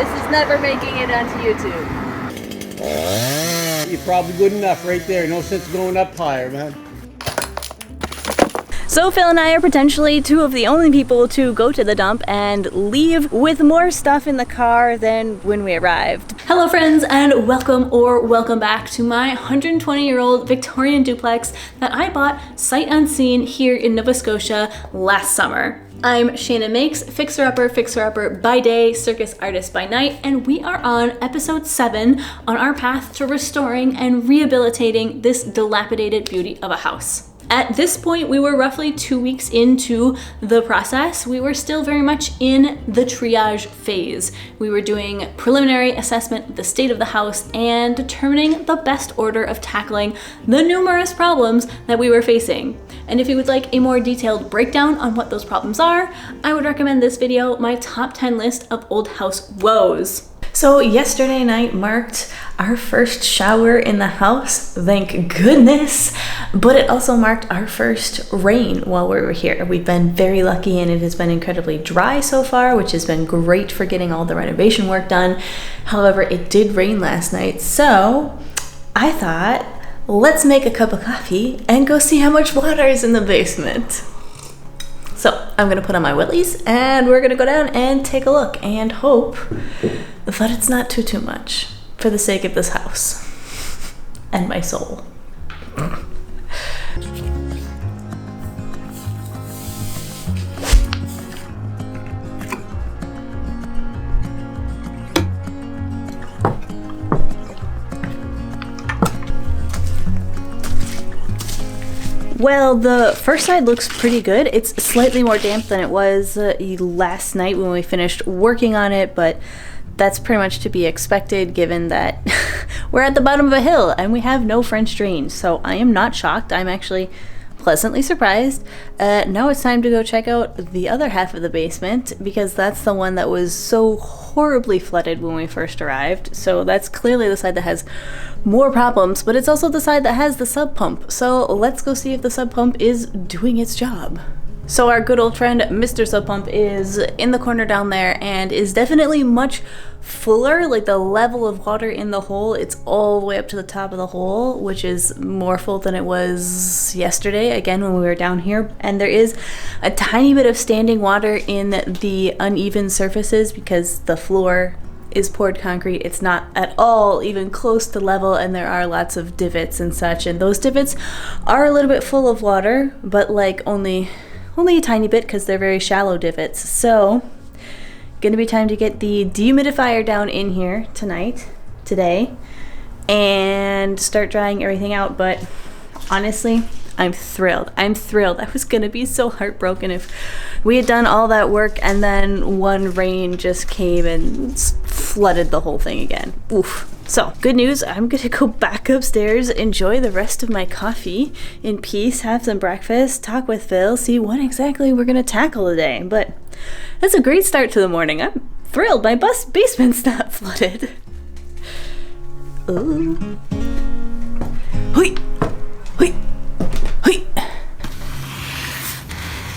This is never making it onto YouTube. You're probably good enough right there. No sense going up higher, man. So Phil and I are potentially two of the only people to go to the dump and leave with more stuff in the car than when we arrived. Hello friends, and welcome back to my 120-year-old Victorian duplex that I bought sight unseen here in Nova Scotia last summer. I'm Shannon Makes, fixer-upper by day, circus artist by night, and we are on episode 7 on our path to restoring and rehabilitating this dilapidated beauty of a house. At this point, we were roughly 2 weeks into the process. We were still very much in the triage phase. We were doing preliminary assessment of the state of the house and determining the best order of tackling the numerous problems that we were facing. And if you would like a more detailed breakdown on what those problems are, I would recommend this video, my top 10 list of old house woes. So yesterday night marked our first shower in the house, thank goodness, but it also marked our first rain while we were here. We've been very lucky and it has been incredibly dry so far, which has been great for getting all the renovation work done. However, it did rain last night, so I thought, let's make a cup of coffee and go see how much water is in the basement. So I'm gonna put on my wellies and we're gonna go down and take a look and hope that it's not too much for the sake of this house and my soul. Well, the first side looks pretty good. It's slightly more damp than it was last night when we finished working on it, but that's pretty much to be expected given that we're at the bottom of a hill and we have no French drains. So I am not shocked. I'm actually pleasantly surprised. Now it's time to go check out the other half of the basement because that's the one that was so horribly flooded when we first arrived. So that's clearly the side that has more problems, but it's also the side that has the sub pump. So let's go see if the sub pump is doing its job. So our good old friend Mr. Sub Pump is in the corner down there and is definitely much fuller. Like the level of water in the hole, it's all the way up to the top of the hole, which is more full than it was yesterday, again when we were down here. And there is a tiny bit of standing water in the uneven surfaces because the floor is poured concrete. It's not at all even close to level and there are lots of divots and such, and those divots are a little bit full of water, but like only a tiny bit because they're very shallow divots. So gonna be time to get the dehumidifier down in here today and start drying everything out. But honestly, I'm thrilled. I was gonna be so heartbroken if we had done all that work and then one rain just came and flooded the whole thing again. Oof. So, good news, I'm gonna go back upstairs, enjoy the rest of my coffee in peace, have some breakfast, talk with Phil, see what exactly we're gonna tackle today. But that's a great start to the morning. I'm thrilled my basement's not flooded. Ooh. Hui! Hui! Hui!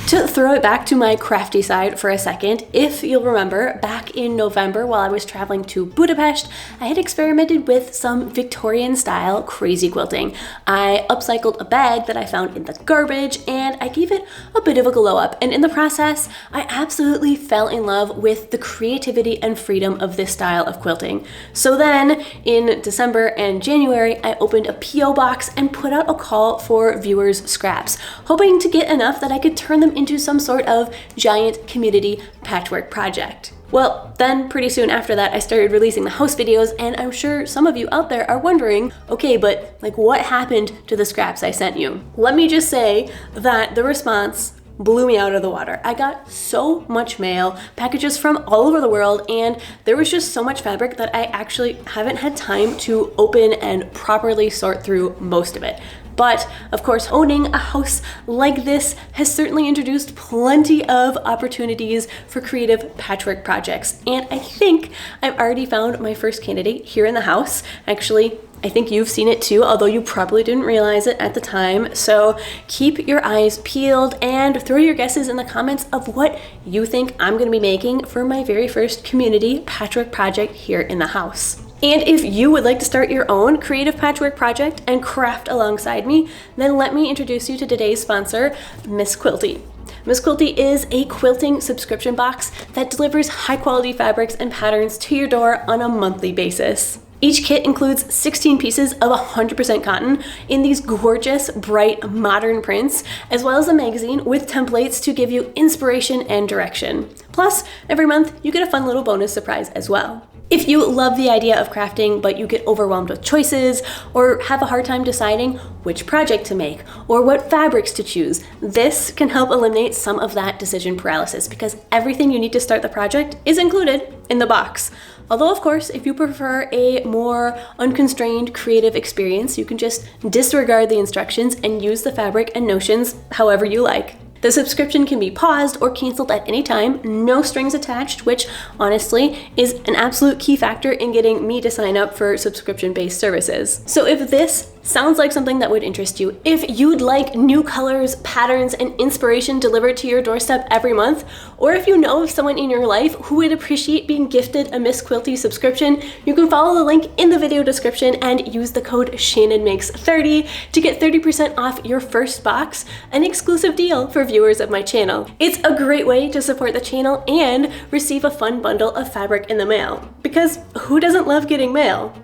To throw it back to my crafty side for a second, if you'll remember, back in November while I was traveling to Budapest, I had experimented with some Victorian style crazy quilting. I upcycled a bag that I found in the garbage and I gave it a bit of a glow up, and in the process, I absolutely fell in love with the creativity and freedom of this style of quilting. So then, in December and January, I opened a P.O. box and put out a call for viewers' scraps, hoping to get enough that I could turn them into some sort of giant community patchwork project. Well, then pretty soon after that, I started releasing the house videos, and I'm sure some of you out there are wondering, okay, but like what happened to the scraps I sent you? Let me just say that the response blew me out of the water. I got so much mail, packages from all over the world, and there was just so much fabric that I actually haven't had time to open and properly sort through most of it. But of course, owning a house like this has certainly introduced plenty of opportunities for creative patchwork projects. And I think I've already found my first candidate here in the house. Actually, I think you've seen it too, although you probably didn't realize it at the time. So keep your eyes peeled and throw your guesses in the comments of what you think I'm gonna be making for my very first community patchwork project here in the house. And if you would like to start your own creative patchwork project and craft alongside me, then let me introduce you to today's sponsor, Miss Quilty. Miss Quilty is a quilting subscription box that delivers high quality fabrics and patterns to your door on a monthly basis. Each kit includes 16 pieces of 100% cotton in these gorgeous, bright, modern prints, as well as a magazine with templates to give you inspiration and direction. Plus, every month you get a fun little bonus surprise as well. If you love the idea of crafting, but you get overwhelmed with choices or have a hard time deciding which project to make or what fabrics to choose, this can help eliminate some of that decision paralysis because everything you need to start the project is included in the box. Although, of course, if you prefer a more unconstrained creative experience, you can just disregard the instructions and use the fabric and notions however you like. The subscription can be paused or canceled at any time, no strings attached, which honestly is an absolute key factor in getting me to sign up for subscription-based services. So if this sounds like something that would interest you, if you'd like new colors, patterns, and inspiration delivered to your doorstep every month, or if you know of someone in your life who would appreciate being gifted a Miss Quilty subscription, you can follow the link in the video description and use the code ShannonMakes30 to get 30% off your first box, an exclusive deal for viewers of my channel. It's a great way to support the channel and receive a fun bundle of fabric in the mail, because who doesn't love getting mail?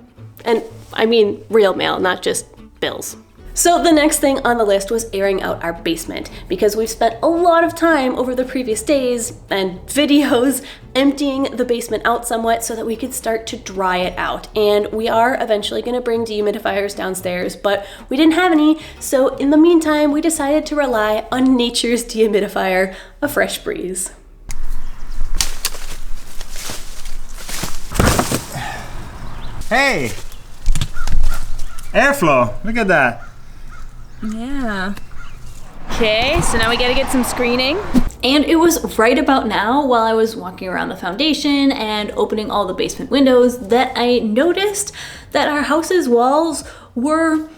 And I mean real mail, not just bills. So the next thing on the list was airing out our basement, because we've spent a lot of time over the previous days and videos emptying the basement out somewhat so that we could start to dry it out. And we are eventually going to bring dehumidifiers downstairs, but we didn't have any, so in the meantime we decided to rely on nature's dehumidifier, a Fresh Breeze. Hey! Airflow, look at that. Yeah. Okay, so now we gotta get some screening. And it was right about now, while I was walking around the foundation and opening all the basement windows, that I noticed that our house's walls were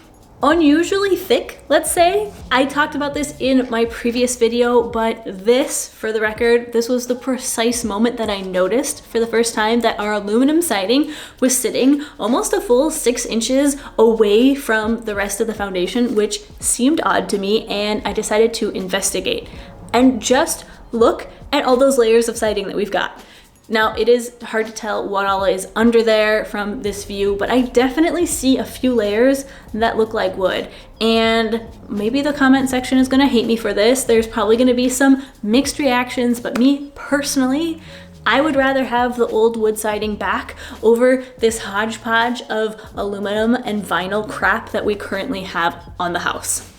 unusually thick, let's say. I talked about this in my previous video, but this, for the record, this was the precise moment that I noticed for the first time that our aluminum siding was sitting almost a full 6 inches away from the rest of the foundation, which seemed odd to me, and I decided to investigate. And just look at all those layers of siding that we've got. Now, it is hard to tell what all is under there from this view, but I definitely see a few layers that look like wood. And maybe the comment section is gonna hate me for this. There's probably gonna be some mixed reactions, but me personally, I would rather have the old wood siding back over this hodgepodge of aluminum and vinyl crap that we currently have on the house.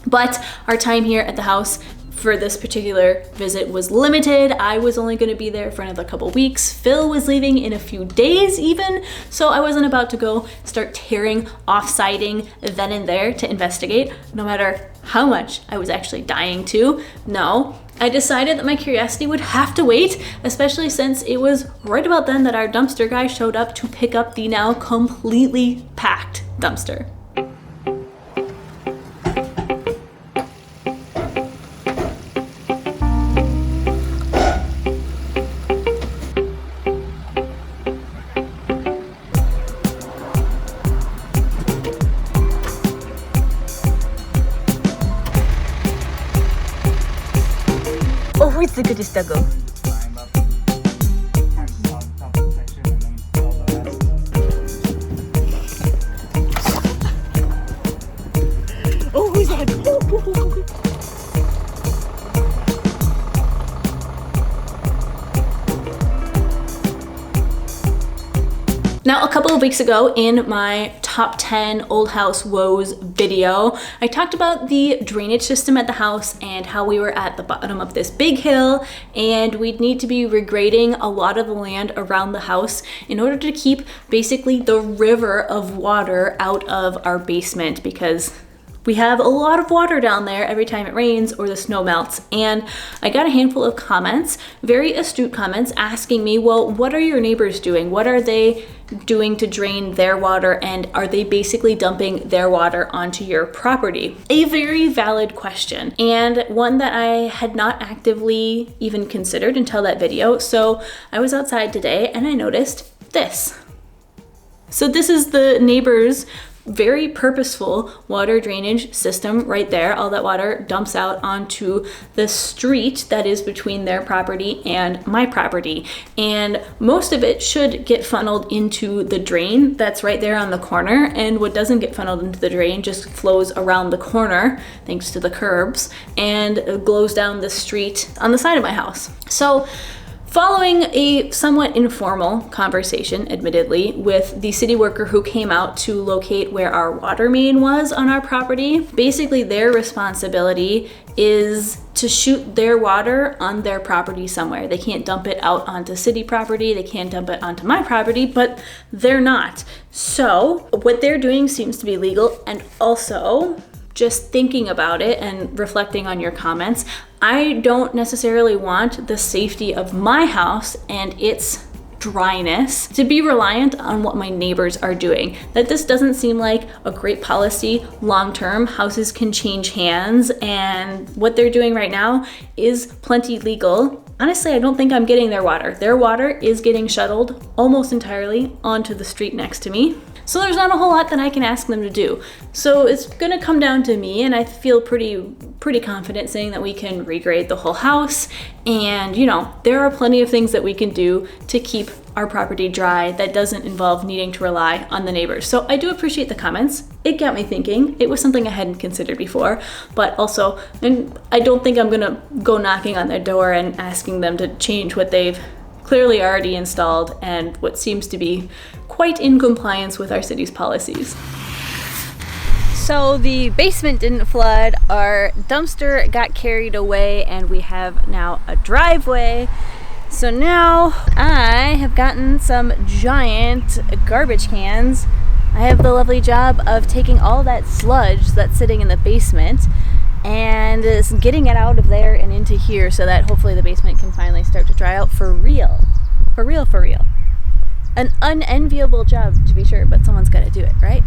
But our time here at the house for this particular visit was limited. I was only going to be there for another couple weeks. Phil was leaving in a few days even, so I wasn't about to go start tearing off siding then and there to investigate, no matter how much I was actually dying to. No, I decided that my curiosity would have to wait, especially since it was right about then that our dumpster guy showed up to pick up the now completely packed dumpster. Now, a couple of weeks ago in my top 10 old house woes video, I talked about the drainage system at the house and how we were at the bottom of this big hill and we'd need to be regrading a lot of the land around the house in order to keep basically the river of water out of our basement, because We have a lot of water down there every time it rains or the snow melts. And I got a handful of comments, very astute comments, asking me, well, what are your neighbors doing? What are they doing to drain their water? And are they basically dumping their water onto your property? A very valid question, and one that I had not actively even considered until that video. So I was outside today and I noticed this. So this is the neighbor's very purposeful water drainage system right there. All that water dumps out onto the street that is between their property and my property. And most of it should get funneled into the drain that's right there on the corner. And what doesn't get funneled into the drain just flows around the corner, thanks to the curbs, and goes down the street on the side of my house. So following a somewhat informal conversation, admittedly, with the city worker who came out to locate where our water main was on our property, basically their responsibility is to shoot their water on their property somewhere. They can't dump it out onto city property, they can't dump it onto my property, but they're not. So what they're doing seems to be legal, and also just thinking about it and reflecting on your comments, I don't necessarily want the safety of my house and its dryness to be reliant on what my neighbors are doing. That this doesn't seem like a great policy long term. Houses can change hands, and what they're doing right now is plenty legal. Honestly, I don't think I'm getting their water. Their water is getting shuttled almost entirely onto the street next to me. So there's not a whole lot that I can ask them to do. So it's gonna come down to me, and I feel pretty confident saying that we can regrade the whole house. And you know, there are plenty of things that we can do to keep our property dry that doesn't involve needing to rely on the neighbors. So I do appreciate the comments. It got me thinking. It was something I hadn't considered before, but also, and I don't think I'm gonna go knocking on their door and asking them to change what they've clearly already installed and what seems to be quite in compliance with our city's policies. So the basement didn't flood, our dumpster got carried away, and we have now a driveway. So now I have gotten some giant garbage cans. I have the lovely job of taking all that sludge that's sitting in the basement and getting it out of there and into here so that hopefully the basement can finally start to dry out for real. For real, for real. An unenviable job, to be sure, but someone's got to do it, right?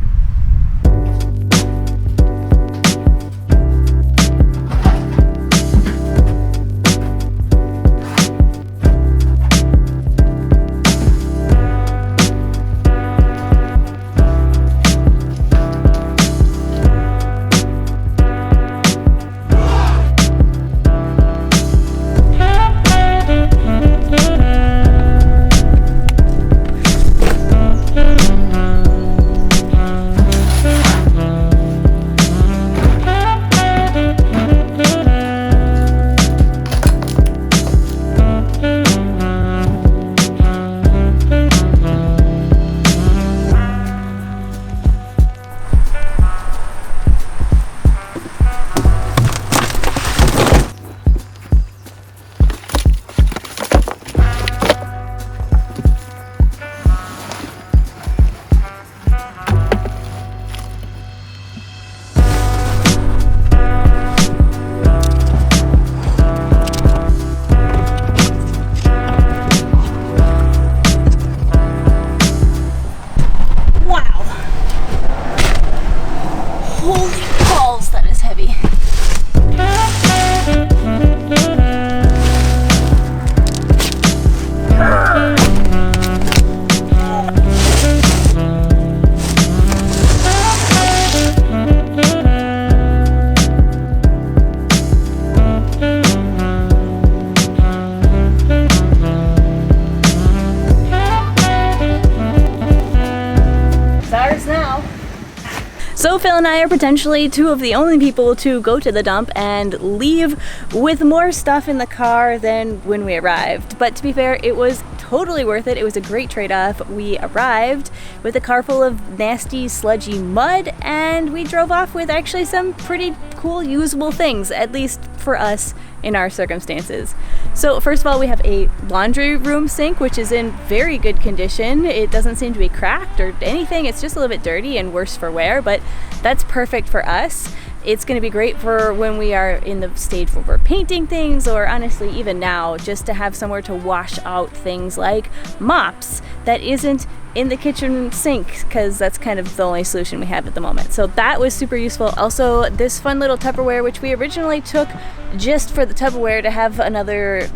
So Phil and I are potentially two of the only people to go to the dump and leave with more stuff in the car than when we arrived. But to be fair, it was totally worth it. It was a great trade-off. We arrived with a car full of nasty, sludgy mud, and we drove off with actually some pretty cool, usable things, at least for us in our circumstances. So first of all, we have a laundry room sink, which is in very good condition. It doesn't seem to be cracked or anything. It's just a little bit dirty and worse for wear, but that's perfect for us. It's going to be great for when we are in the stage where we're painting things, or honestly even now, just to have somewhere to wash out things like mops that isn't in the kitchen sink, because that's kind of the only solution we have at the moment. So that was super useful. Also, this fun little Tupperware, which we originally took just for the Tupperware to have another,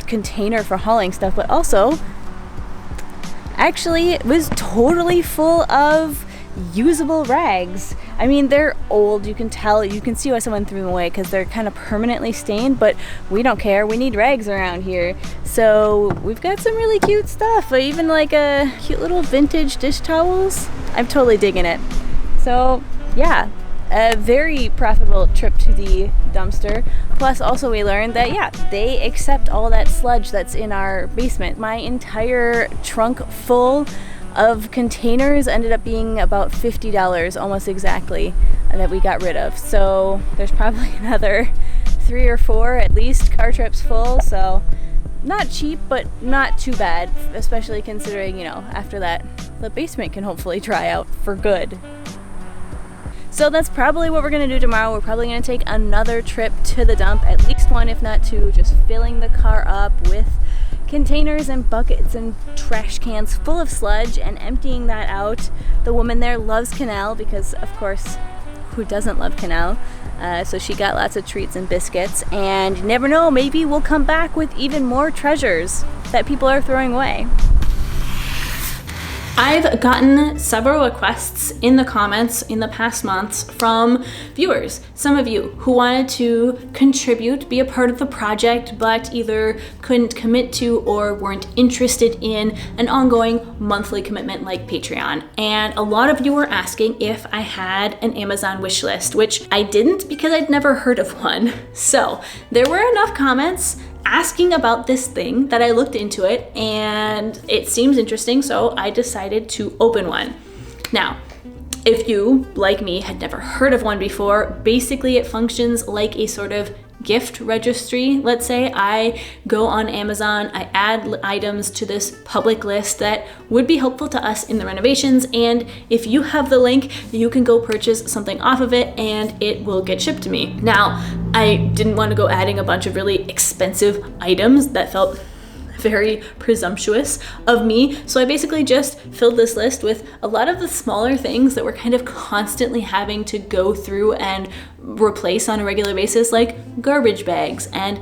container for hauling stuff, but also actually it was totally full of usable rags. I mean, they're old, you can tell, you can see why someone threw them away because they're kind of permanently stained, but we don't care, we need rags around here. So we've got some really cute stuff, even like a cute little vintage dish towels. I'm totally digging it. So yeah, a very profitable trip to the dumpster. Plus also we learned that they accept all that sludge that's in our basement. My entire trunk full of containers ended up being about $50 almost exactly that we got rid of. So there's probably another 3 or 4 at least car trips full. So not cheap, but not too bad, especially considering, after that the basement can hopefully dry out for good. So that's probably what we're gonna do tomorrow. We're probably gonna take another trip to the dump, at least one if not 2, just filling the car up with containers and buckets and trash cans full of sludge and emptying that out. The woman there loves Canal because, of course, who doesn't love Canal? So she got lots of treats and biscuits, and you never know, maybe we'll come back with even more treasures that people are throwing away. I've gotten several requests in the comments in the past months from viewers, some of you who wanted to contribute, be a part of the project, but either couldn't commit to or weren't interested in an ongoing monthly commitment like Patreon. And a lot of you were asking if I had an Amazon wish list, which I didn't because I'd never heard of one. So there were enough comments asking about this thing that I looked into it and it seems interesting, so I decided to open one. Now, if you, like me, had never heard of one before, basically it functions like a sort of gift registry. Let's say I go on Amazon, I add items to this public list that would be helpful to us in the renovations, and if you have the link, you can go purchase something off of it and it will get shipped to me. Now, I didn't want to go adding a bunch of really expensive items. That felt very presumptuous of me. So I basically just filled this list with a lot of the smaller things that we're kind of constantly having to go through and replace on a regular basis, like garbage bags and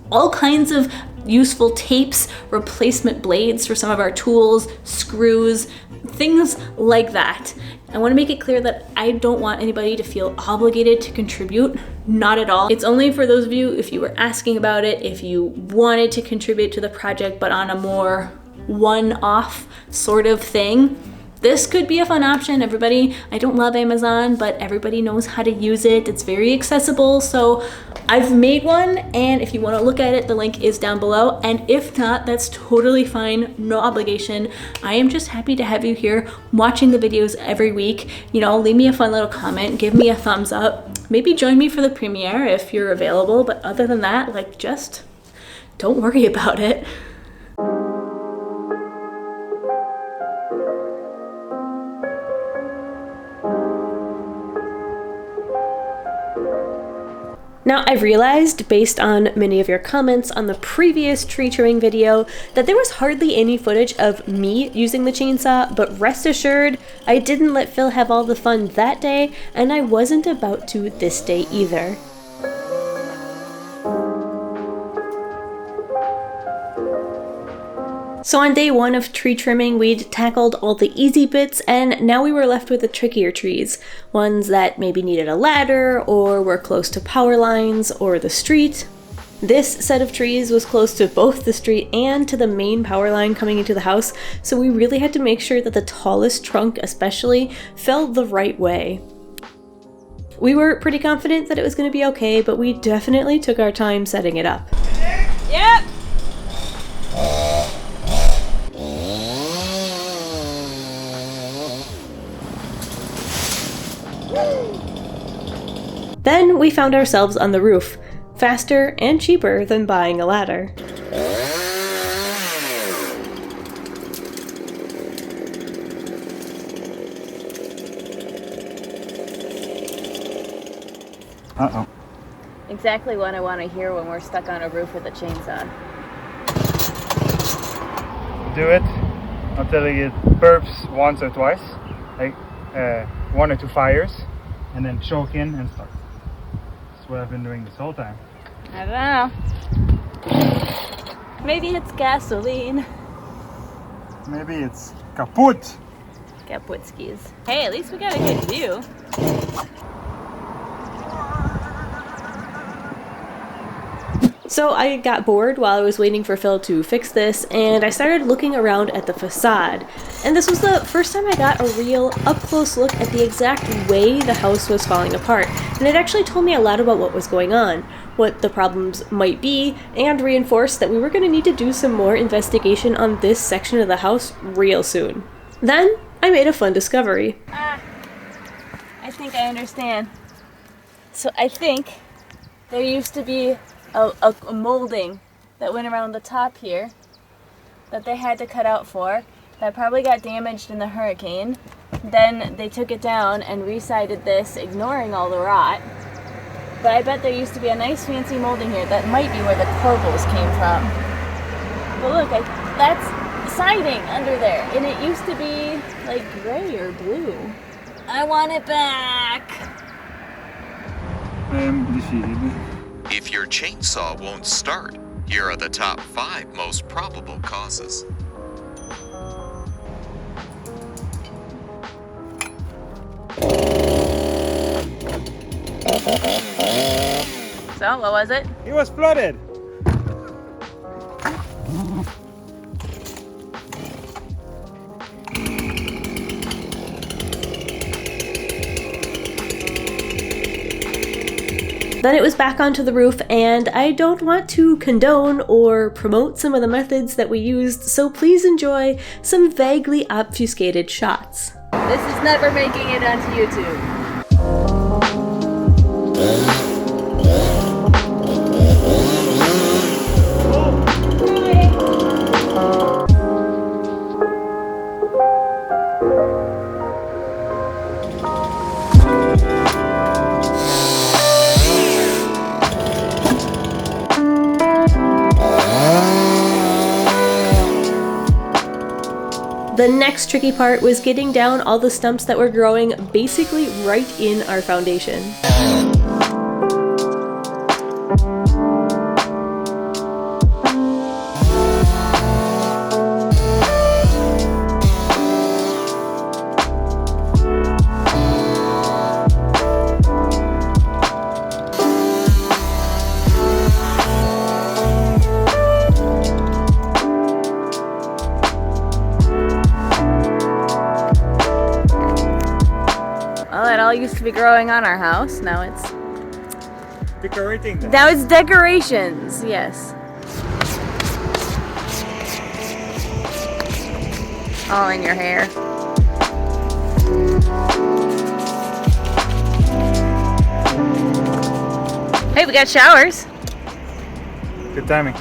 all kinds of useful tapes, replacement blades for some of our tools, screws, things like that. I want to make it clear that I don't want anybody to feel obligated to contribute. Not at all. It's only for those of you, if you were asking about it, if you wanted to contribute to the project, but on a more one-off sort of thing. This could be a fun option. Everybody, I don't love Amazon, but everybody knows how to use it. It's very accessible. So I've made one, and if you want to look at it, the link is down below. And if not, that's totally fine. No obligation. I am just happy to have you here watching the videos every week. Leave me a fun little comment, give me a thumbs up. Maybe join me for the premiere if you're available. But other than that, just don't worry about it. Now, I've realized, based on many of your comments on the previous tree trimming video, that there was hardly any footage of me using the chainsaw, but rest assured, I didn't let Phil have all the fun that day, and I wasn't about to this day either. So on day 1 of tree trimming, we'd tackled all the easy bits, and now we were left with the trickier trees. Ones that maybe needed a ladder, or were close to power lines, or the street. This set of trees was close to both the street and to the main power line coming into the house, so we really had to make sure that the tallest trunk especially fell the right way. We were pretty confident that it was going to be okay, but we definitely took our time setting it up. Yep! Then we found ourselves on the roof, faster and cheaper than buying a ladder. Uh-oh. Exactly what I want to hear when we're stuck on a roof with a chainsaw. Do it until it burps once or twice, like 1 or 2 fires, and then choke in and start. That's what I've been doing this whole time. I don't know. Maybe it's gasoline. Maybe it's kaput. Kaputskis. Hey, at least we got a good view. So I got bored while I was waiting for Phil to fix this, and I started looking around at the facade. And this was the first time I got a real up-close look at the exact way the house was falling apart. And it actually told me a lot about what was going on, what the problems might be, and reinforced that we were going to need to do some more investigation on this section of the house real soon. Then I made a fun discovery. I think I understand. So I think there used to be a molding that went around the top here that they had to cut out for, that probably got damaged in the hurricane. Then they took it down and resided this, ignoring all the rot. But I bet there used to be a nice fancy molding here that might be where the corbels came from. But look, that's siding under there, and it used to be like gray or blue. I want it back. I am defeated. If your chainsaw won't start, here are the top 5 most probable causes. So, what was it? It was flooded. Then it was back onto the roof, and I don't want to condone or promote some of the methods that we used, so please enjoy some vaguely obfuscated shots. This is never making it onto YouTube. The next tricky part was getting down all the stumps that were growing basically right in our foundation. Well, it all used to be growing on our house. Now it's Decorating them. Now it's decorations, yes. All in your hair. Hey, we got showers. Good timing.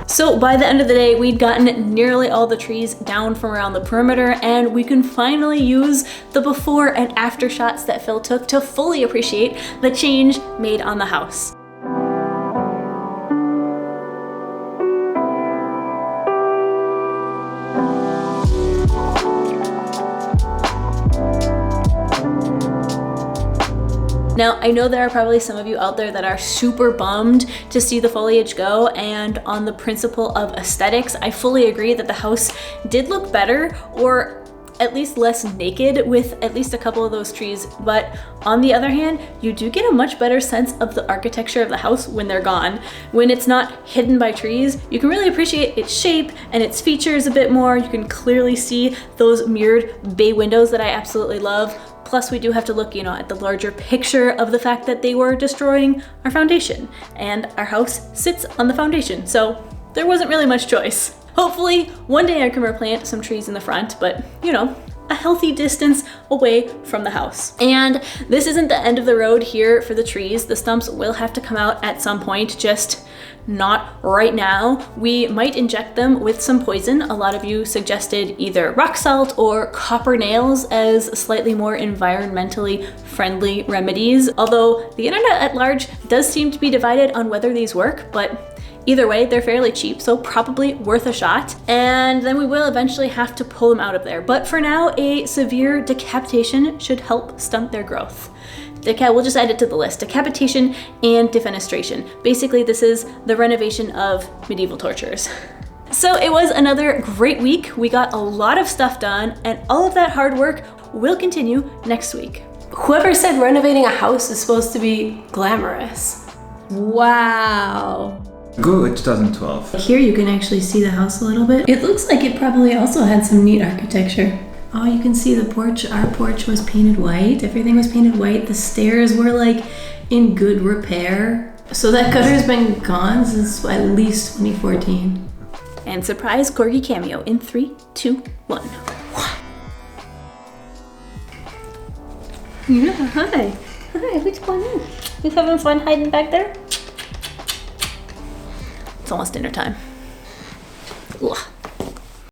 So by the end of the day, we'd gotten nearly all the trees down from around the perimeter, and we can finally use the before and after shots that Phil took to fully appreciate the change made on the house. Now, I know there are probably some of you out there that are super bummed to see the foliage go, and on the principle of aesthetics, I fully agree that the house did look better, or at least less naked, with at least a couple of those trees. But on the other hand, you do get a much better sense of the architecture of the house when they're gone. When it's not hidden by trees, you can really appreciate its shape and its features a bit more. You can clearly see those mirrored bay windows that I absolutely love. Plus, we do have to look, at the larger picture of the fact that they were destroying our foundation, and our house sits on the foundation, so there wasn't really much choice. Hopefully, one day I can replant some trees in the front, but a healthy distance away from the house. And this isn't the end of the road here for the trees. The stumps will have to come out at some point, just not right now. We might inject them with some poison. A lot of you suggested either rock salt or copper nails as slightly more environmentally friendly remedies, although the internet at large does seem to be divided on whether these work, but either way, they're fairly cheap, so probably worth a shot. And then we will eventually have to pull them out of there. But for now, a severe decapitation should help stunt their growth. We'll just add it to the list. Decapitation and defenestration. Basically, this is the renovation of medieval tortures. So it was another great week. We got a lot of stuff done, and all of that hard work will continue next week. Whoever said renovating a house is supposed to be glamorous? Wow. Google 2012. Here you can actually see the house a little bit. It looks like it probably also had some neat architecture. Oh, you can see the porch. Our porch was painted white. Everything was painted white. The stairs were like in good repair. So that gutter's been gone since at least 2014. And surprise corgi cameo in 3, 2, 1. Yeah, hi. Hi, what's going on? You having fun hiding back there? It's almost dinner time. Ugh.